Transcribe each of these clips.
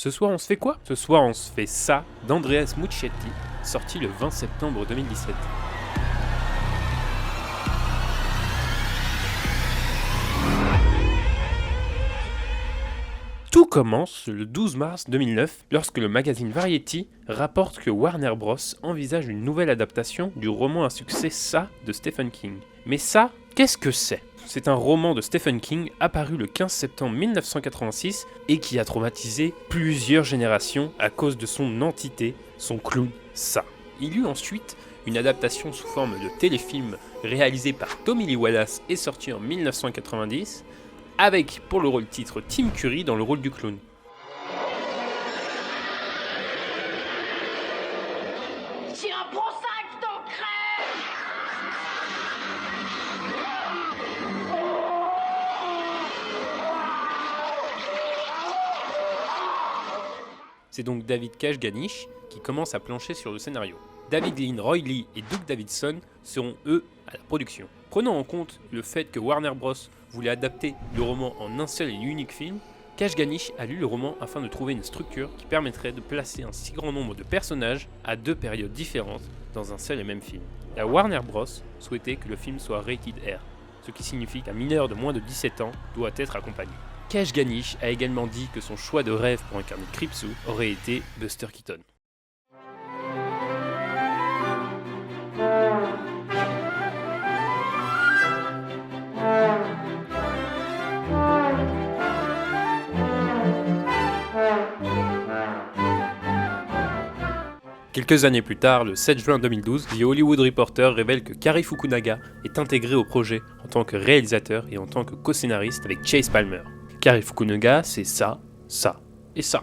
Ce soir on se fait quoi? Ce soir on se fait ça d'Andreas Muschietti, sorti le 20 septembre 2017. Tout commence le 12 mars 2009 lorsque le magazine Variety rapporte que Warner Bros envisage une nouvelle adaptation du roman à succès Ça de Stephen King. Mais ça, qu'est-ce que c'est? C'est un roman de Stephen King apparu le 15 septembre 1986 et qui a traumatisé plusieurs générations à cause de son entité, son clown Ça. Il y eut ensuite une adaptation sous forme de téléfilm réalisé par Tommy Lee Wallace et sorti en 1990, avec pour le rôle titre Tim Curry dans le rôle du clown. J'ai un bon sac d'engrais. C'est donc David Kashganich qui commence à plancher sur le scénario. David Lean, Roy Lee et Doug Davidson seront eux à la production. Prenant en compte le fait que Warner Bros voulait adapter le roman en un seul et unique film, Kashganich a lu le roman afin de trouver une structure qui permettrait de placer un si grand nombre de personnages à deux périodes différentes dans un seul et même film. La Warner Bros souhaitait que le film soit rated R, ce qui signifie qu'un mineur de moins de 17 ans doit être accompagné. Kashganich a également dit que son choix de rêve pour incarner Creepshow aurait été Buster Keaton. Quelques années plus tard, le 7 juin 2012, The Hollywood Reporter révèle que Cary Fukunaga est intégré au projet en tant que réalisateur et en tant que co-scénariste avec Chase Palmer. Cary Fukunaga, c'est ça, ça et ça.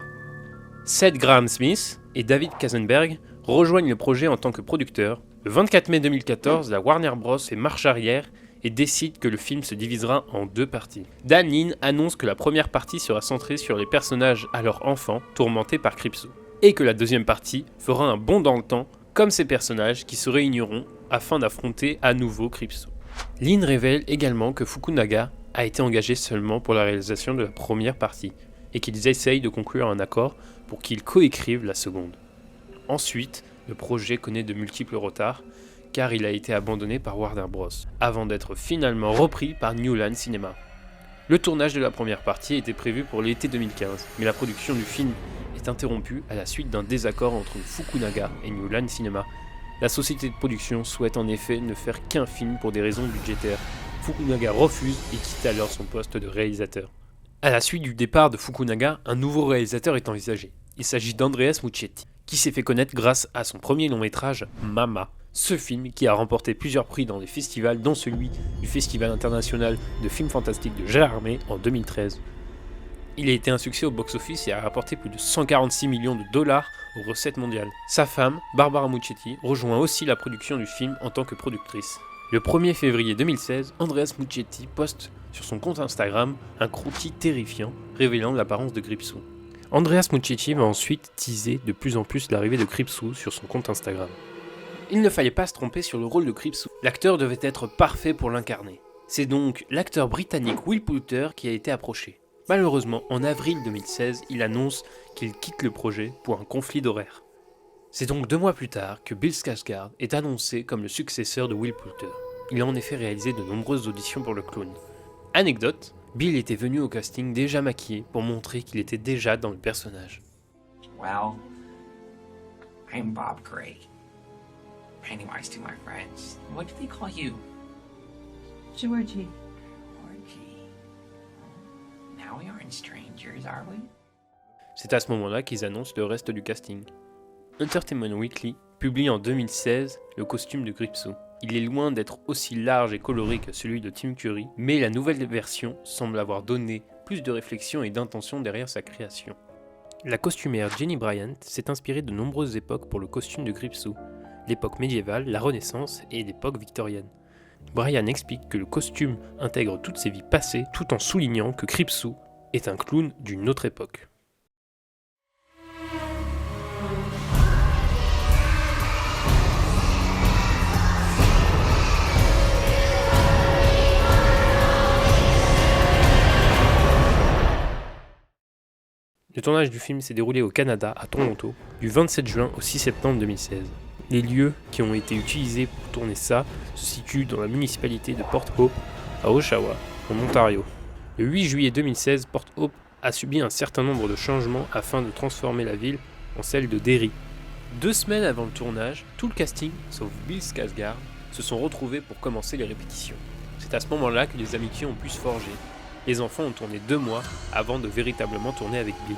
Seth Graham Smith et David Katzenberg rejoignent le projet en tant que producteurs. Le 24 mai 2014, la Warner Bros fait marche arrière et décide que le film se divisera en deux parties. Dan Lean annonce que la première partie sera centrée sur les personnages alors enfants tourmentés par Creepshow, et que la deuxième partie fera un bond dans le temps, comme ces personnages qui se réuniront afin d'affronter à nouveau Creepshow. Lean révèle également que Fukunaga a été engagé seulement pour la réalisation de la première partie, et qu'ils essayent de conclure un accord pour qu'ils coécrivent la seconde. Ensuite, le projet connaît de multiples retards, car il a été abandonné par Warner Bros, avant d'être finalement repris par New Line Cinema. Le tournage de la première partie était prévu pour l'été 2015, mais la production du film est interrompue à la suite d'un désaccord entre Fukunaga et New Line Cinema. La société de production souhaite en effet ne faire qu'un film pour des raisons budgétaires. Fukunaga refuse et quitte alors son poste de réalisateur. À la suite du départ de Fukunaga, un nouveau réalisateur est envisagé. Il s'agit d'Andreas Muschietti, qui s'est fait connaître grâce à son premier long métrage Mama. Ce film qui a remporté plusieurs prix dans des festivals, dont celui du Festival international de films fantastiques de Gérardmer en 2013. Il a été un succès au box-office et a rapporté plus de 146 millions de dollars aux recettes mondiales. Sa femme, Barbara Muschietti, rejoint aussi la production du film en tant que productrice. Le 1er février 2016, Andreas Muschietti poste sur son compte Instagram un croquis terrifiant révélant l'apparence de Creepshow. Andreas Muschietti va ensuite teaser de plus en plus l'arrivée de Creepshow sur son compte Instagram. Il ne fallait pas se tromper sur le rôle de Creepshow. L'acteur devait être parfait pour l'incarner. C'est donc l'acteur britannique Will Poulter qui a été approché. Malheureusement, en avril 2016, il annonce qu'il quitte le projet pour un conflit d'horaire. C'est donc 2 mois plus tard que Bill Skarsgård est annoncé comme le successeur de Will Poulter. Il a en effet réalisé de nombreuses auditions pour le clown. Anecdote, Bill était venu au casting déjà maquillé pour montrer qu'il était déjà dans le personnage. Well, I'm Bob Gray. Pennywise to my friends. What do they call you? Georgie. Orgy. Now we aren't strangers, are we? C'est à ce moment-là qu'ils annoncent le reste du casting. Entertainment Weekly publie en 2016 le costume de Creepshow. Il est loin d'être aussi large et coloré que celui de Tim Curry, mais la nouvelle version semble avoir donné plus de réflexion et d'intention derrière sa création. La costumière Jenny Bryant s'est inspirée de nombreuses époques pour le costume de Creepshow, l'époque médiévale, la Renaissance et l'époque victorienne. Bryant explique que le costume intègre toutes ses vies passées tout en soulignant que Creepshow est un clown d'une autre époque. Le tournage du film s'est déroulé au Canada, à Toronto, du 27 juin au 6 septembre 2016. Les lieux qui ont été utilisés pour tourner ça se situent dans la municipalité de Port Hope, à Oshawa, en Ontario. Le 8 juillet 2016, Port Hope a subi un certain nombre de changements afin de transformer la ville en celle de Derry. 2 semaines avant le tournage, tout le casting, sauf Bill Skarsgård, se sont retrouvés pour commencer les répétitions. C'est à ce moment-là que les amitiés ont pu se forger. Les enfants ont tourné 2 mois avant de véritablement tourner avec Bill.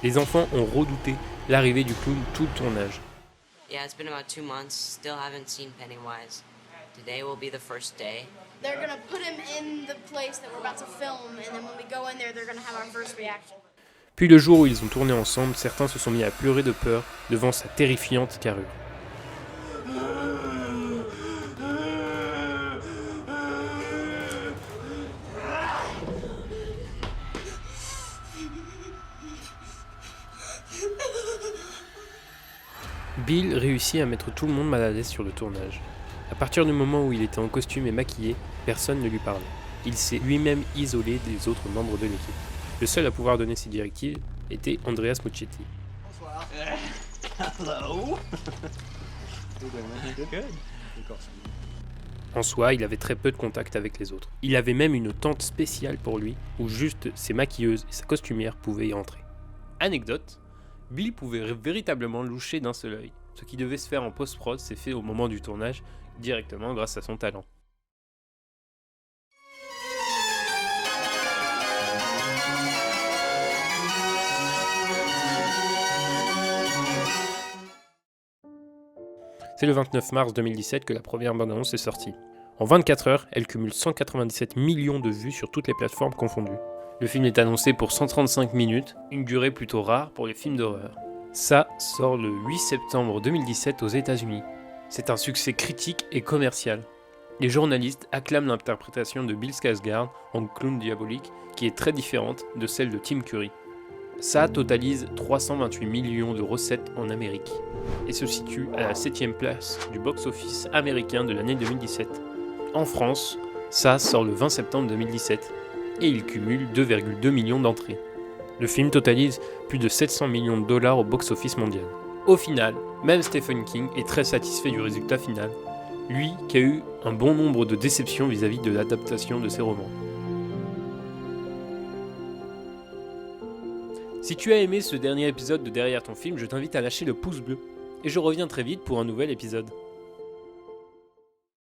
Les enfants ont redouté l'arrivée du clown tout le tournage. Yeah, it's been about 2 months. Still haven't seen Pennywise. Today will be the first day. They're gonna put him in the place that we're about to film, and then when we go in there, they're gonna have our first reaction. Puis le jour où ils ont tourné ensemble, certains se sont mis à pleurer de peur devant sa terrifiante carrure. Bill réussit à mettre tout le monde mal à l'aise sur le tournage. À partir du moment où il était en costume et maquillé, personne ne lui parlait. Il s'est lui-même isolé des autres membres de l'équipe. Le seul à pouvoir donner ses directives était Andreas Muschietti. Bonsoir. Hello. Good. En soi, il avait très peu de contact avec les autres. Il avait même une tente spéciale pour lui, où juste ses maquilleuses et sa costumière pouvaient y entrer. Anecdote, Bill pouvait véritablement loucher d'un seul œil. Ce qui devait se faire en post-prod s'est fait au moment du tournage, directement grâce à son talent. C'est le 29 mars 2017 que la première bande-annonce est sortie. En 24 heures, elle cumule 197 millions de vues sur toutes les plateformes confondues. Le film est annoncé pour 135 minutes, une durée plutôt rare pour les films d'horreur. Ça sort le 8 septembre 2017 aux États-Unis. C'est un succès critique et commercial. Les journalistes acclament l'interprétation de Bill Skarsgård en clown diabolique qui est très différente de celle de Tim Curry. Ça totalise 328 millions de recettes en Amérique et se situe à la 7ème place du box-office américain de l'année 2017. En France, ça sort le 20 septembre 2017 et il cumule 2,2 millions d'entrées. Le film totalise plus de 700 millions de dollars au box-office mondial. Au final, même Stephen King est très satisfait du résultat final, lui qui a eu un bon nombre de déceptions vis-à-vis de l'adaptation de ses romans. Si tu as aimé ce dernier épisode de Derrière ton film, je t'invite à lâcher le pouce bleu. Et je reviens très vite pour un nouvel épisode.